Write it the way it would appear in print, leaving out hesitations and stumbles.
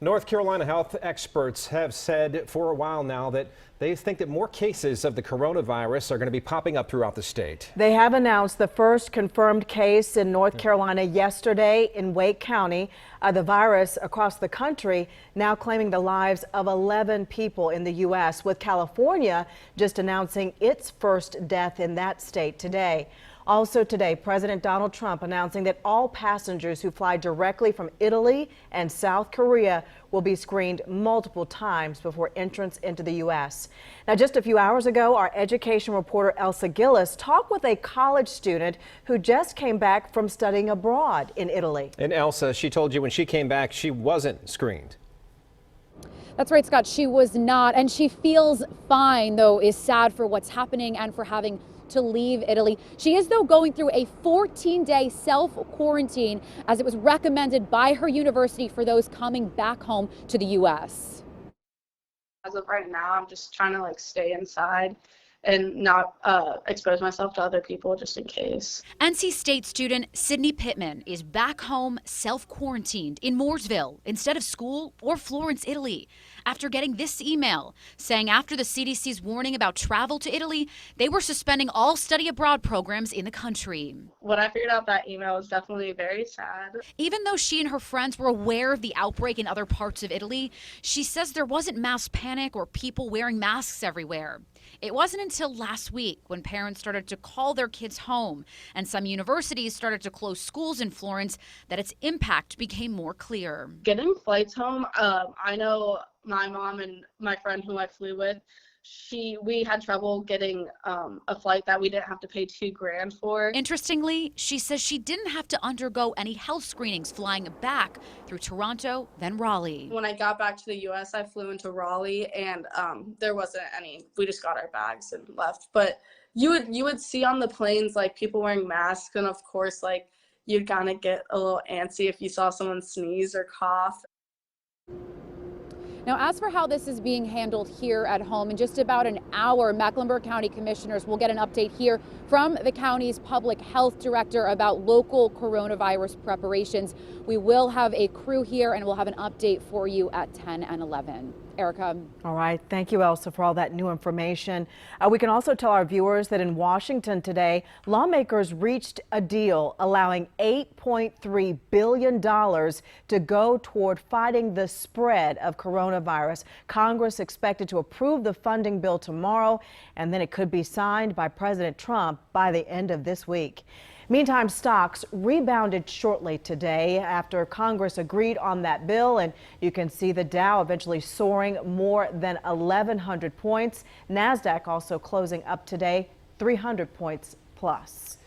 North Carolina health experts have said for a while now that they think that more cases of the coronavirus are going to be popping up throughout the state. They have announced the first confirmed case in North Carolina yesterday in Wake County. The virus across the country now claiming the lives of 11 people in the U.S., with California just announcing its first death in that state today. Also today, President Donald Trump announcing that all passengers who fly directly from Italy and South Korea will be screened multiple times before entrance into the U.S. Now, just a few hours ago, our education reporter Elsa Gillis talked with a college student who just came back from studying abroad in Italy. And Elsa, she told you when she came back, she wasn't screened. That's right, Scott. She was not, and she feels fine, though is sad for what's happening and for having to leave Italy. She is, though, going through a 14-day self-quarantine as it was recommended by her university for those coming back home to the U.S. As of right now, I'm just trying to stay inside and not expose myself to other people just in case. NC State student Sydney Pittman is back home self-quarantined in Mooresville instead of school or Florence, Italy, after getting this email saying after the CDC's warning about travel to Italy, they were suspending all study abroad programs in the country. When I figured out that email, it was definitely very sad. Even though she and her friends were aware of the outbreak in other parts of Italy, she says there wasn't mass panic or people wearing masks everywhere. It wasn't until last week when parents started to call their kids home and some universities started to close schools in Florence that its impact became more clear. Getting flights home, I know my mom and my friend who I flew with, we had trouble getting a flight that we didn't have to pay $2,000 for. Interestingly, she says she didn't have to undergo any health screenings flying back through Toronto, then Raleigh. When I got back to the U.S., I flew into Raleigh, and there wasn't any. We just got our bags and left. But you would see on the planes people wearing masks, and of course you'd kind of get a little antsy if you saw someone sneeze or cough. Now, as for how this is being handled here at home, in just about an hour, Mecklenburg County commissioners will get an update here from the county's public health director about local coronavirus preparations. We will have a crew here and we'll have an update for you at 10 and 11. Erica. All right. Thank you, Elsa, for all that new information. We can also tell our viewers that in Washington today, lawmakers reached a deal allowing $8.3 billion to go toward fighting the spread of coronavirus. Congress expected to approve the funding bill tomorrow, and then it could be signed by President Trump by the end of this week. Meantime, stocks rebounded shortly today after Congress agreed on that bill, and you can see the Dow eventually soaring more than 1,100 points. NASDAQ also closing up today 300 points plus.